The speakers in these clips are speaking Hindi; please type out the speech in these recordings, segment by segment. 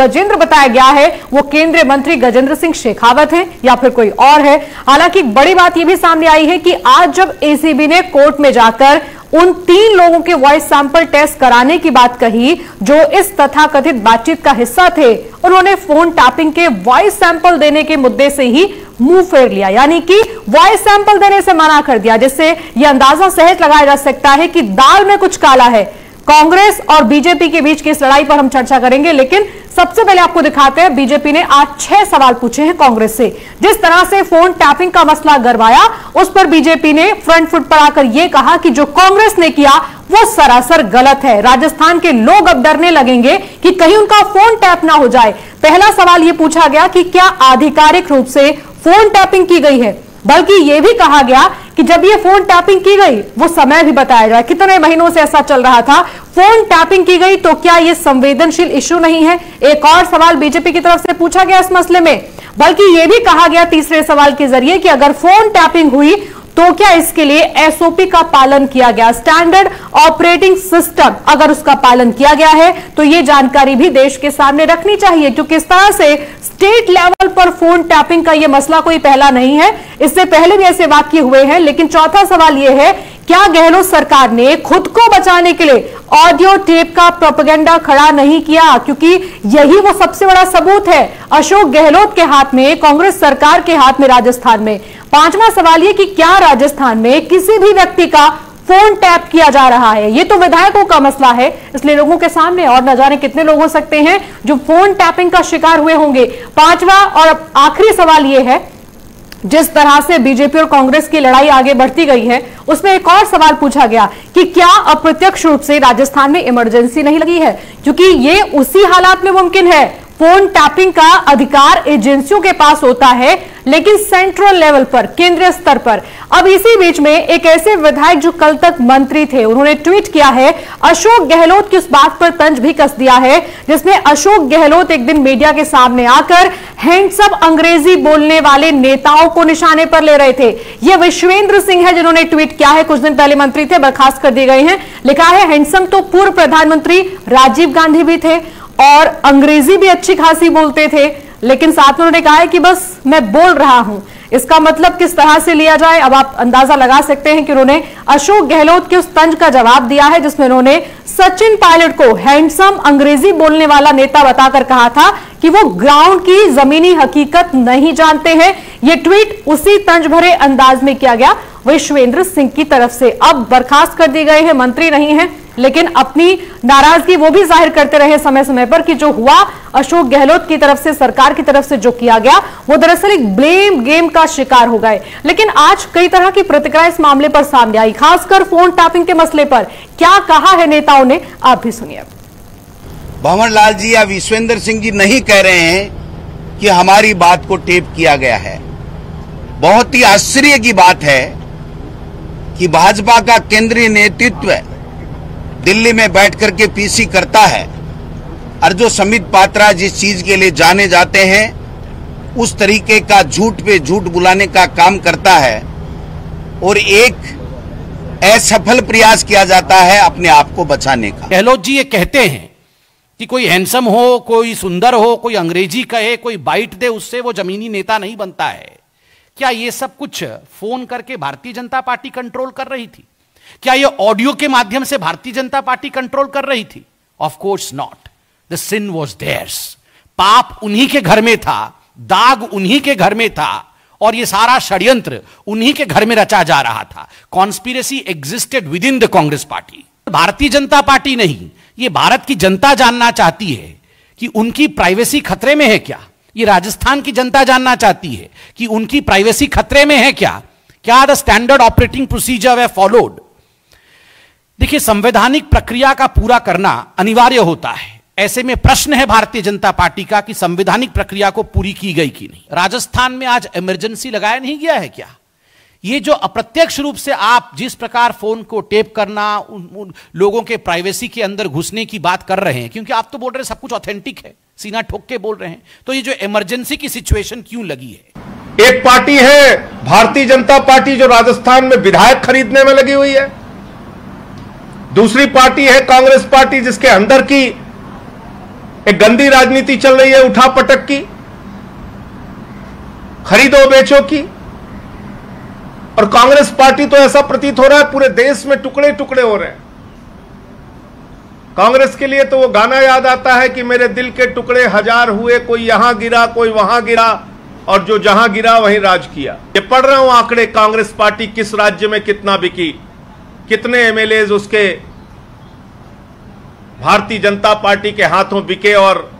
गजेंद्र बताया गया है वो केंद्रीय मंत्री गजेंद्र सिंह शेखावत है या फिर कोई और है। हालांकि बड़ी बात यह भी सामने आई है कि आज जब एसीबी ने कोर्ट में जाकर उन 3 लोगों के वॉइस सैंपल टेस्ट कराने की बात कही जो इस तथाकथित बातचीत का हिस्सा थे, उन्होंने फोन टैपिंग के वॉइस सैंपल देने के मुद्दे से ही मुंह फेर लिया, यानी कि वॉइस सैंपल देने से मना कर दिया, जिससे यह अंदाजा सहज लगाया जा सकता है कि दाल में कुछ काला है। कांग्रेस और बीजेपी के बीच की इस लड़ाई पर हम चर्चा करेंगे, लेकिन सबसे पहले आपको दिखाते हैं बीजेपी ने आज 6 सवाल पूछे हैं कांग्रेस से। जिस तरह से फोन टैपिंग का मसला गरमाया, उस पर बीजेपी ने फ्रंट फुट पर आकर यह कहा कि जो कांग्रेस ने किया वो सरासर गलत है। राजस्थान के लोग अब डरने लगेंगे कि कहीं उनका फोन टैप ना हो जाए। पहला सवाल यह पूछा गया कि क्या आधिकारिक रूप से फोन टैपिंग की गई है, बल्कि यह भी कहा गया कि जब ये फोन टैपिंग की गई वो समय भी बताया जाए, कितने महीनों से ऐसा चल रहा था। फोन टैपिंग की गई तो क्या ये संवेदनशील इश्यू नहीं है? एक और सवाल बीजेपी की तरफ से पूछा गया इस मसले में, बल्कि यह भी कहा गया तीसरे सवाल के जरिए कि अगर फोन टैपिंग हुई तो क्या इसके लिए एसओपी का पालन किया गया, स्टैंडर्ड ऑपरेटिंग सिस्टम अगर उसका पालन किया गया है तो यह जानकारी भी देश के सामने रखनी चाहिए, क्योंकि इस तरह से स्टेट लेवल पर फोन टैपिंग का यह मसला कोई पहला नहीं है, इससे पहले भी ऐसे वाकये हुए हैं। लेकिन चौथा सवाल यह है, क्या गहलोत सरकार ने खुद को बचाने के लिए ऑडियो टेप का प्रोपेगेंडा खड़ा नहीं किया, क्योंकि यही वो सबसे बड़ा सबूत है अशोक गहलोत के हाथ में, कांग्रेस सरकार के हाथ में राजस्थान में। पांचवा सवाल यह कि क्या राजस्थान में किसी भी व्यक्ति का फोन टैप किया जा रहा है? ये तो विधायकों का मसला है, इसलिए लोगों के सामने और न जाने कितने लोग हो सकते हैं जो फोन टैपिंग का शिकार हुए होंगे। पांचवा और आखिरी सवाल यह है, जिस तरह से बीजेपी और कांग्रेस की लड़ाई आगे बढ़ती गई है उसमें एक और सवाल पूछा गया कि क्या अप्रत्यक्ष रूप से राजस्थान में इमरजेंसी नहीं लगी है, क्योंकि ये उसी हालात में मुमकिन है। फोन टैपिंग का अधिकार एजेंसियों के पास होता है, लेकिन सेंट्रल लेवल पर, केंद्रीय स्तर पर। अब इसी बीच में एक ऐसे विधायक जो कल तक मंत्री थे, उन्होंने ट्वीट किया है, अशोक गहलोत की उस बात पर तंज भी कस दिया है जिसमें अशोक गहलोत एक दिन मीडिया के सामने आकर हैंडसम अंग्रेजी बोलने वाले नेताओं को निशाने पर ले रहे थे। यह विश्वेंद्र सिंह है जिन्होंने ट्वीट किया है, कुछ दिन पहले मंत्री थे, बर्खास्त कर दिए गए हैं। लिखा है, हैंडसम तो पूर्व प्रधानमंत्री राजीव गांधी भी थे और अंग्रेजी भी अच्छी खासी बोलते थे, लेकिन साथ में उन्होंने कहा है कि बस मैं बोल रहा हूं। इसका मतलब किस तरह से लिया जाए, अब आप अंदाजा लगा सकते हैं कि उन्होंने अशोक गहलोत के उस तंज का जवाब दिया है जिसमें उन्होंने सचिन पायलट को हैंडसम अंग्रेजी बोलने वाला नेता बताकर कहा था कि वो ग्राउंड की जमीनी हकीकत नहीं जानते हैं। यह ट्वीट उसी तंज भरे अंदाज में किया गया विश्वेंद्र सिंह की तरफ से। अब बर्खास्त कर दिए गए हैं, मंत्री नहीं है, लेकिन अपनी नाराजगी वो भी जाहिर करते रहे समय समय पर कि जो हुआ अशोक गहलोत की तरफ से, सरकार की तरफ से जो किया गया वो दरअसल एक ब्लेम गेम का शिकार हो गए। लेकिन आज कई तरह की प्रतिक्रिया इस मामले पर सामने आई, खासकर फोन टैपिंग के मसले पर। क्या कहा है नेताओं ने, आप भी सुनिए। भंवर लाल जी या विश्वेंद्र सिंह जी नहीं कह रहे हैं कि हमारी बात को टेप किया गया है। बहुत ही आश्चर्य की बात है कि भाजपा का केंद्रीय नेतृत्व दिल्ली में बैठ करके पीसी करता है और जो समित पात्रा जिस चीज के लिए जाने जाते हैं उस तरीके का झूठ पे झूठ बुलाने का काम करता है और एक असफल प्रयास किया जाता है अपने आप को बचाने का। गहलोत जी ये कहते हैं कि कोई हैंडसम हो, कोई सुंदर हो, कोई अंग्रेजी कहे, कोई बाइट दे, उससे वो जमीनी नेता नहीं बनता है। क्या ये सब कुछ फोन करके भारतीय जनता पार्टी कंट्रोल कर रही थी? क्या ये ऑडियो के माध्यम से भारतीय जनता पार्टी कंट्रोल कर रही थी? Of course not. The sin was theirs. पाप उन्हीं के घर में था, दाग उन्हीं के घर में था और ये सारा षड्यंत्र उन्हीं के घर में रचा जा रहा था। Conspiracy existed with in the Congress party. Bharatiya Janata party नहीं, ये भारत की जनता जानना चाहती है कि उनकी प्राइवेसी खतरे में है क्या। ये राजस्थान की जनता जानना चाहती है कि उनकी प्राइवेसी खतरे में है क्या। क्या the standard operating procedure way followed. देखिए, संवैधानिक प्रक्रिया का पूरा करना अनिवार्य होता है। ऐसे में प्रश्न है भारतीय जनता पार्टी का कि संवैधानिक प्रक्रिया को पूरी की गई कि नहीं। राजस्थान में आज इमरजेंसी लगाया नहीं गया है क्या? ये जो अप्रत्यक्ष रूप से आप जिस प्रकार फोन को टेप करना, उन लोगों के प्राइवेसी के अंदर घुसने की बात कर रहे हैं, क्योंकि आप तो बोल रहे हैं सब कुछ ऑथेंटिक है, सीना ठोक के बोल रहे हैं, तो ये जो इमरजेंसी की सिचुएशन क्यों लगी है? एक पार्टी है भारतीय जनता पार्टी जो राजस्थान में विधायक खरीदने में लगी हुई है, दूसरी पार्टी है कांग्रेस पार्टी जिसके अंदर की एक गंदी राजनीति चल रही है उठा पटक की, खरीदो बेचो की। और कांग्रेस पार्टी तो ऐसा प्रतीत हो रहा है पूरे देश में टुकड़े टुकड़े हो रहे हैं। कांग्रेस के लिए तो वो गाना याद आता है कि मेरे दिल के टुकड़े हजार हुए, कोई यहां गिरा कोई वहां गिरा, और जो जहां गिरा वहीं राज किया। ये पढ़ रहा हूं आंकड़े, कांग्रेस पार्टी किस राज्य में कितना बिकी, कितने एमएलए उसके भारतीय जनता पार्टी के हाथों बिके और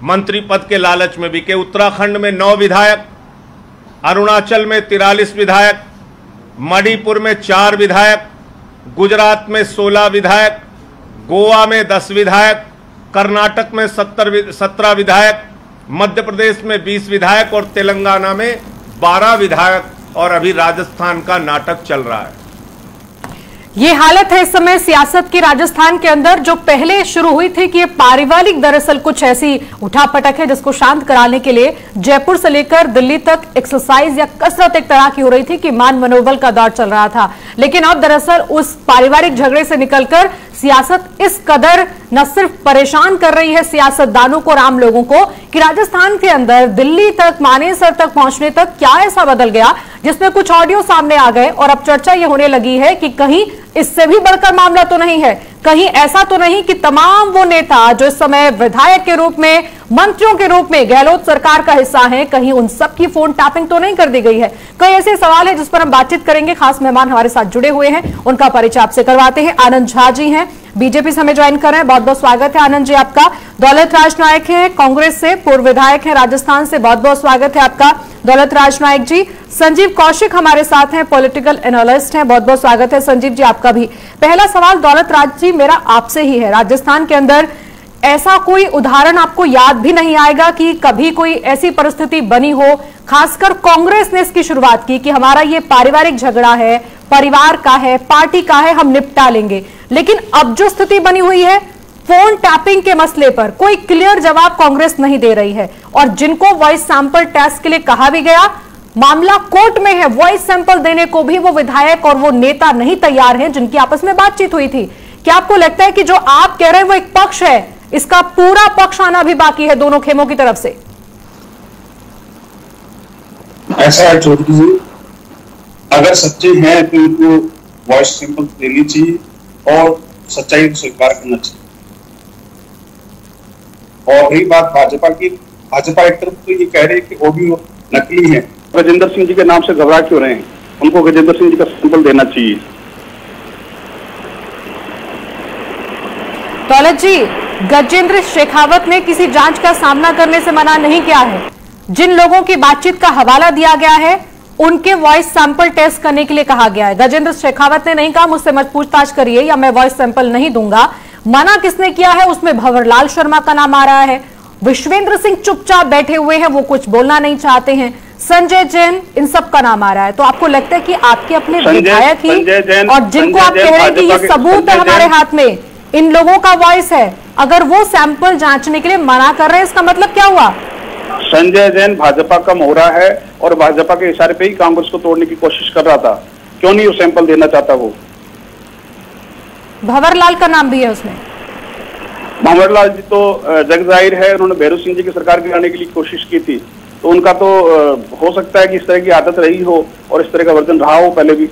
मंत्री पद के लालच में बिके। उत्तराखंड में 9 विधायक, अरुणाचल में 43 विधायक, मणिपुर में 4 विधायक, गुजरात में 16 विधायक, गोवा में 10 विधायक, कर्नाटक में 17 विधायक, मध्य प्रदेश में 20 विधायक और तेलंगाना में 12 विधायक, और अभी राजस्थान का नाटक चल रहा है। ये हालत है इस समय सियासत की राजस्थान के अंदर, जो पहले शुरू हुई थी कि ये पारिवारिक दरअसल कुछ ऐसी उठापटक है जिसको शांत कराने के लिए जयपुर से लेकर दिल्ली तक एक्सरसाइज या कसरत एक तरह की हो रही थी कि मान मनोबल का दौर चल रहा था। लेकिन अब दरअसल उस पारिवारिक झगड़े से निकलकर सियासत इस कदर न सिर्फ परेशान कर रही है सियासतदानों को और आम लोगों को कि राजस्थान के अंदर दिल्ली तक, मानेसर तक पहुंचने तक क्या ऐसा बदल गया जिसमें कुछ ऑडियो सामने आ गए। और अब चर्चा यह होने लगी है कि कहीं इससे भी बढ़कर मामला तो नहीं है, कहीं ऐसा तो नहीं कि तमाम वो नेता जो इस समय विधायक के रूप में, मंत्रियों के रूप में गहलोत सरकार का हिस्सा हैं, कहीं उन सब की फोन टैपिंग तो नहीं कर दी गई है। कई ऐसे सवाल है जिस पर हम बातचीत करेंगे। खास मेहमान हमारे साथ जुड़े हुए हैं, उनका परिचय आपसे करवाते हैं। आनंद झा जी हैं, बीजेपी से हमें ज्वाइन कर रहे हैं, बहुत बहुत स्वागत है आनंद जी आपका। दौलत राज नायक हैं, कांग्रेस से पूर्व विधायक हैं राजस्थान से, बहुत बहुत स्वागत है आपका दौलत राज नायक जी। संजीव कौशिक हमारे साथ हैं, पॉलिटिकल एनालिस्ट हैं, बहुत बहुत स्वागत है संजीव जी आपका भी। पहला सवाल दौलत राज जी मेरा आपसे ही है, राजस्थान के अंदर ऐसा कोई उदाहरण आपको याद भी नहीं आएगा कि कभी कोई ऐसी परिस्थिति बनी हो, खासकर कांग्रेस ने इसकी शुरुआत की कि हमारा ये पारिवारिक झगड़ा है, परिवार का है, पार्टी का है, हम निपटा लेंगे। लेकिन अब जो स्थिति बनी हुई है, फोन टैपिंग के मसले पर कोई क्लियर जवाब कांग्रेस नहीं दे रही है, और जिनको वॉइस सैंपल टेस्ट के लिए कहा भी गया, मामला कोर्ट में है, वॉइस सैंपल देने को भी वो विधायक और वो नेता नहीं तैयार हैं जिनकी आपस में बातचीत हुई थी। क्या आपको लगता है कि जो आप कह रहे हैं वो एक पक्ष है, इसका पूरा पक्ष आना भी बाकी है दोनों खेमों की तरफ से? ऐसा है चौधरी जी, अगर सच्चे हैं तो इनको वॉइस सैंपल देनी चाहिए और सच्चाई को स्वीकार करना चाहिए। और रही बात भाजपा की, भाजपा एक तरफ तो ये कह रहे हैं कि ऑडियो नकली है। गजेंद्र सिंह जी के नाम से घबरा क्यों रहे हैं? उनको गजेंद्र सिंह जी का सैंपल देना चाहिए। दौलत जी, गजेंद्र शेखावत ने किसी जांच का सामना करने से मना नहीं किया है। जिन लोगों की बातचीत का हवाला दिया गया है उनके वॉइस सैंपल टेस्ट करने के लिए कहा गया है। गजेंद्र शेखावत ने नहीं कहा मुझसे मत पूछताछ करिए या मैं वॉइस सैंपल नहीं दूंगा। मना किसने किया है? उसमें भंवरलाल शर्मा का नाम आ रहा है, विश्वेंद्र सिंह चुपचाप बैठे हुए हैं, वो कुछ बोलना नहीं चाहते हैं, संजय जैन, इन सब का नाम आ रहा है। तो आपको लगता है कि आपके अपने विधायक ही और जिनको आप कह रहे हैं कि ये सबूत है हमारे हाथ में, इन लोगों का वॉइस है, अगर वो सैंपल जांचने के लिए मना कर रहे हैं, इसका मतलब क्या हुआ? संजय जैन भाजपा का मोहरा है और भाजपा के इशारे पे ही कांग्रेस को तोड़ने की कोशिश कर रहा था। क्यों नहीं वो सैंपल देना चाहता? वो भंवरलाल का नाम भी है उसमें। भंवरलाल जी तो जग जाहिर है, उन्होंने भैरव सिंह जी की सरकार गिराने के लिए कोशिश की थी, तो उनका तो हो सकता है कि इस तरह की आदत रही हो और इस तरह का वर्जन रहा हो पहले भी।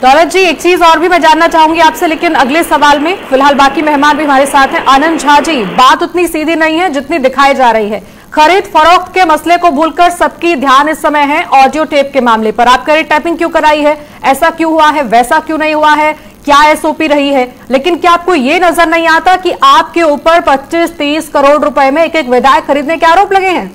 दौलत जी, एक चीज और भी मैं जानना चाहूंगी आपसे, लेकिन अगले सवाल में। फिलहाल बाकी मेहमान भी हमारे साथ हैं। आनंद झा जी, बात उतनी सीधी नहीं है जितनी दिखाई जा रही है। खरीद फरोख्त के मसले को भूलकर सबकी ध्यान इस समय है ऑडियो टेप के मामले पर। आप कह रहे टैपिंग क्यों कराई है, ऐसा क्यों हुआ है, वैसा क्यों नहीं हुआ है, क्या एसओपी रही है, लेकिन क्या आपको ये नजर नहीं आता कि आपके ऊपर 25-30 करोड़ रुपए में एक एक विधायक खरीदने के आरोप लगे हैं?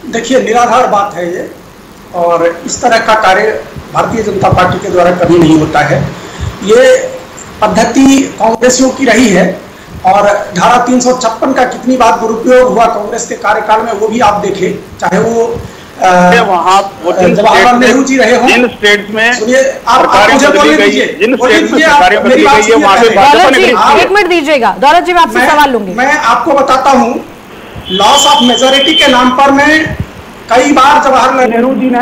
देखिए, निराधार बात है ये, और इस तरह का कार्य भारतीय जनता पार्टी के द्वारा कभी नहीं होता है। ये पद्धति कांग्रेसियों की रही है, और धारा 356 का कितनी बार दुरुपयोग हुआ कांग्रेस के कार्यकाल में, वो भी आप देखें, चाहे वो जवाहरलाल नेहरू जी रहे हों। जिन स्टेट्स में सुनिए, आप मुझे बोलने दीजिए, एक मिनट दीजिएगा। दौलत जी, मैं आपसे सवाल लूंगी। मैं आपको बताता हूँ, लॉस ऑफ मेजोरिटी के नाम पर में कई बार जवाहरलाल नेहरू जी ने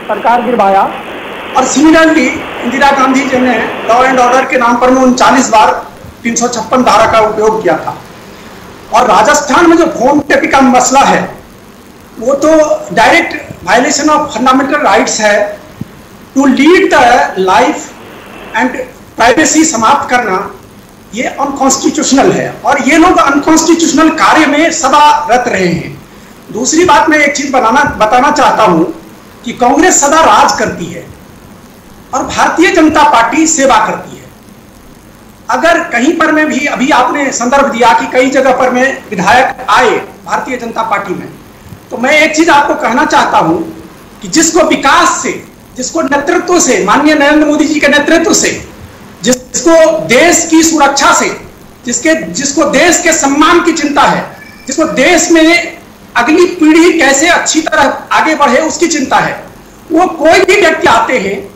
सरकार गिरवाया, और सिमिलरली इंदिरा गांधी जी ने लॉ एंड ऑर्डर के नाम पर में 39 बार 356 धारा का उपयोग किया था। और राजस्थान में जो फोन टेपिंग का मसला है वो तो direct violation of fundamental rights है। To lead the life and privacy समाप्त करना ये अनकॉन्स्टिट्यूशनल है और ये लोग अनकॉन्स्टिट्यूशनल कार्य में सदा रत रहे हैं। दूसरी बात मैं एक चीज बताना चाहता हूं कि कांग्रेस सदा राज करती है और भारतीय जनता पार्टी सेवा करती है। अगर कहीं पर में भी, अभी आपने संदर्भ दिया कि कई जगह पर में विधायक आए भारतीय जनता पार्टी में, तो मैं एक चीज आपको कहना चाहता हूं कि जिसको विकास से, जिसको नेतृत्व से, माननीय नरेंद्र मोदी जी के नेतृत्व से, जिसको देश की सुरक्षा से, जिसको देश के सम्मान की चिंता है, जिसको देश में अगली पीढ़ी कैसे अच्छी तरह आगे बढ़े उसकी चिंता है, वो कोई भी व्यक्ति आते हैं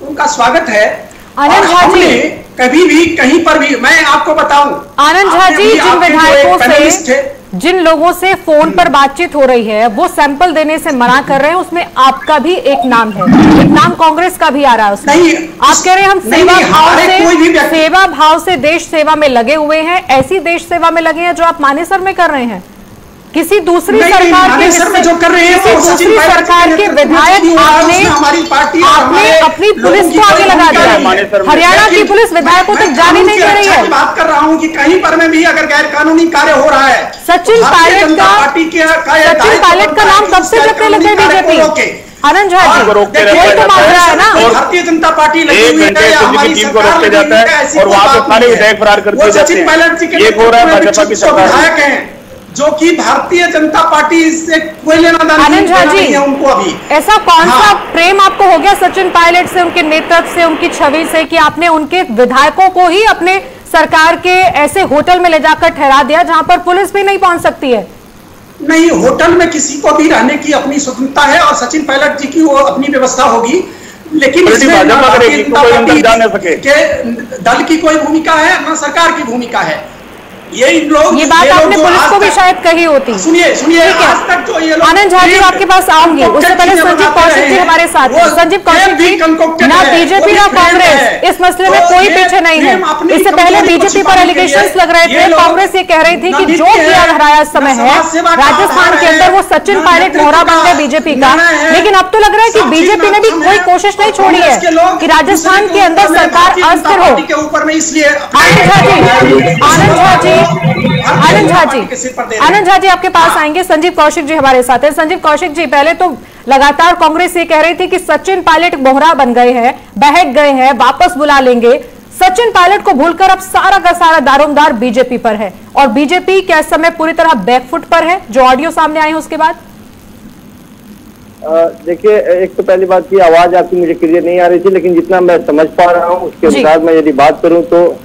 उनका स्वागत है। आनंद झा जी, कभी भी कहीं पर भी, मैं आपको बताऊं, आनंद झा जी, जिन विधायकों से, जिन लोगों से फोन पर बातचीत हो रही है वो सैंपल देने से मना कर रहे हैं, उसमें आपका भी एक नाम है, एक नाम कांग्रेस का भी आ रहा है उसमें। नहीं, आप कह रहे हैं हम सेवा भाव से देश सेवा में लगे हुए हैं। ऐसी देश सेवा में लगे हैं जो आप मानेसर में कर रहे हैं। किसी दूसरी सरकार के जो कर रहे हैं, दूसरी सरकार के विधायक आपने अपनी पुलिस को आगे लगा दिया। हरियाणा की पुलिस विधायकों तक जाने नहीं दे रही है। बात कर रहा हूं कि कहीं पर में भी अगर गैर कानूनी कार्य हो रहा है, सचिन पायलट का नाम कब से जपने लगे बीजेपी? आनंद झा जी, कोई तो मान रहा है ना, भारतीय जनता पार्टी लगी हुई है या हमारी सरकार लगी हुई है, ऐसी और वहां पे सारे विधायक फरार कर दिए जाते हैं। सचिन पायलट जी के विधायक हैं जो कि भारतीय जनता पार्टी से कोई लेना देना नहीं है उनको। अभी ऐसा कौन सा प्रेम आपको हो गया सचिन पायलट से, उनके नेतृत्व से, उनकी छवि से, कि आपने उनके विधायकों को ही अपने सरकार के ऐसे होटल में ले जाकर ठहरा दिया जहां पर पुलिस भी नहीं पहुंच सकती है? नहीं, होटल में किसी को भी रहने की अपनी स्वतंत्रता है और सचिन पायलट जी की वो अपनी व्यवस्था होगी, लेकिन इसमें भारतीय जनता पार्टी के दल की कोई भूमिका है न सरकार की भूमिका है। ये बात आपने पुलिस को भी शायद कही होती। सुनिए आज तक जो ये लोग, आनंद झा जी आपके पास आऊंगी, उससे पहले संजीव कौशिक जी हमारे साथ हैं। संजीव कौशिक जी, ना बीजेपी ना कांग्रेस इस मसले में कोई पीछे नहीं है। इससे पहले बीजेपी पर एलिगेशंस लग रहे थे, कांग्रेस ये कह रही थी कि जो किया हराया समय है राजस्थान के अंदर वो सचिन पायलट मोहरा बन गए बीजेपी का। लेकिन अब तो लग रहा है कि बीजेपी ने भी कोई कोशिश नहीं छोड़ी है कि राजस्थान के अंदर सरकार अस्थिर हो। आनंद झा जी आपके पास आएंगे। संजीव कौशिक जी हमारे साथ हैं। संजीव कौशिक जी, पहले तो लगातार कांग्रेस ये कह रही थी कि सचिन पायलट मोहरा बन गए हैं, बहक गए हैं, वापस बुला लेंगे। सचिन पायलट को भूलकर अब सारा का सारा दारोमदार बीजेपी पर है और बीजेपी क्या इस समय पूरी तरह बैकफुट पर है, जो ऑडियो सामने आए हैं उसके बाद? देखिए, एक तो पहली बात की आवाज आपकी मुझे क्लियर नहीं आ रही थी, लेकिन जितना मैं समझ पा रहा हूँ उसके अनुसार मैं यदि बात करूँ तो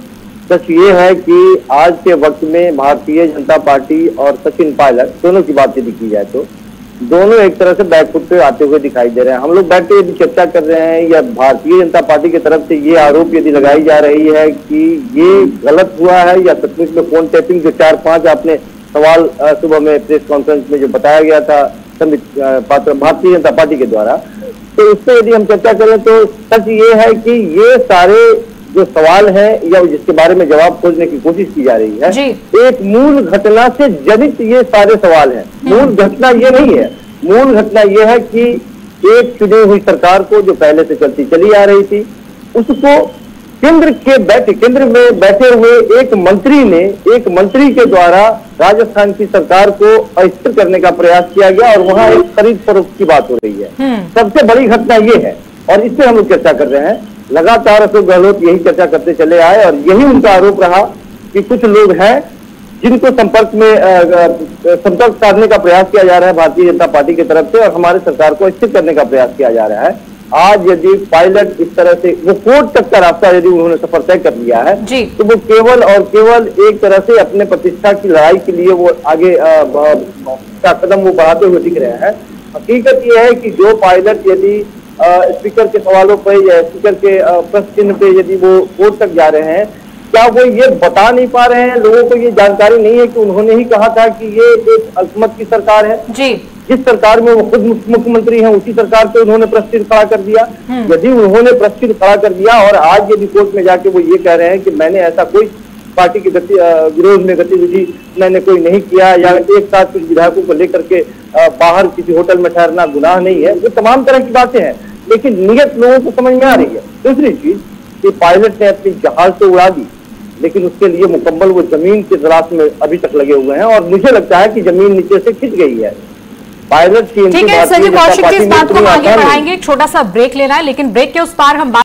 सच ये है कि आज के वक्त में भारतीय जनता पार्टी और सचिन पायलट दोनों की बात यदि की जाए तो दोनों एक तरह से बैकफुट पे आते हुए दिखाई दे रहे हैं। हम लोग बैठ के यदि चर्चा कर रहे हैं या भारतीय जनता पार्टी की तरफ से ये आरोप यदि लगाई जा रही है कि ये गलत हुआ है या सचमुच में फोन टैपिंग जो 4-5 आपने सवाल सुबह में प्रेस कॉन्फ्रेंस में जो बताया गया था भारतीय जनता पार्टी के द्वारा, तो उस पर यदि हम चर्चा करें तो सच ये है कि ये सारे जो सवाल है या जिसके बारे में जवाब खोजने की कोशिश की जा रही है, एक मूल घटना से जनित ये सारे सवाल हैं। मूल घटना ये नहीं है, मूल घटना ये है कि एक चुनी हुई सरकार को जो पहले से चलती चली आ रही थी उसको केंद्र में बैठे हुए एक मंत्री के द्वारा राजस्थान की सरकार को अस्थिर करने का प्रयास किया गया और वहां एक खरीद फरोख्त की बात हो रही है। सबसे बड़ी घटना ये है और इस पर हम लोग चर्चा कर रहे हैं। लगातार अशोक गहलोत यही चर्चा करते चले आए और यही उनका आरोप रहा कि कुछ लोग हैं जिनको संपर्क साधने का प्रयास किया जा रहा है भारतीय जनता पार्टी की तरफ से और हमारे सरकार को स्थिर करने का प्रयास किया जा रहा है। आज यदि पायलट इस तरह से वो कोर्ट तक का रास्ता यदि उन्होंने सफर तय कर लिया है तो वो केवल और केवल एक तरह से अपने प्रतिष्ठा की लड़ाई के लिए वो आगे का कदम वो बढ़ाते हुए दिख रहे हैं। हकीकत यह है कि जो पायलट यदि स्पीकर के सवालों पर या स्पीकर के प्रश्न चिन्ह पे यदि वो कोर्ट तक जा रहे हैं, क्या वो ये बता नहीं पा रहे हैं, लोगों को ये जानकारी नहीं है कि उन्होंने ही कहा था कि ये एक अल्पमत की सरकार है जी। जिस सरकार में वो खुद मुख्यमंत्री हैं उसी सरकार पे उन्होंने प्रश्न चिन्ह खड़ा कर दिया। यदि उन्होंने प्रश्न चिन्ह खड़ा कर दिया और आज यदि कोर्ट में जाके वो ये कह रहे हैं कि मैंने ऐसा कोई पार्टी के विरोध में गतिविधि मैंने कोई नहीं किया, या एक साथ कुछ विधायकों को लेकर के बाहर किसी होटल में ठहरना गुनाह नहीं है। वो तमाम तरह की बातें हैं, लेकिन नियत लोगों को समझ में आ रही है। दूसरी चीज कि पायलट ने अपनी जहाज तो उड़ा दी, लेकिन उसके लिए मुकम्मल वो जमीन की तलाश में अभी तक लगे हुए हैं, और मुझे लगता है कि जमीन नीचे से खिंच गई है। पायलट की ठीक है संजीव कौशिक, इस बात को हम आगे बढ़ाएंगे। एक छोटा सा ब्रेक लेना है, लेकिन ब्रेक के उस पार हम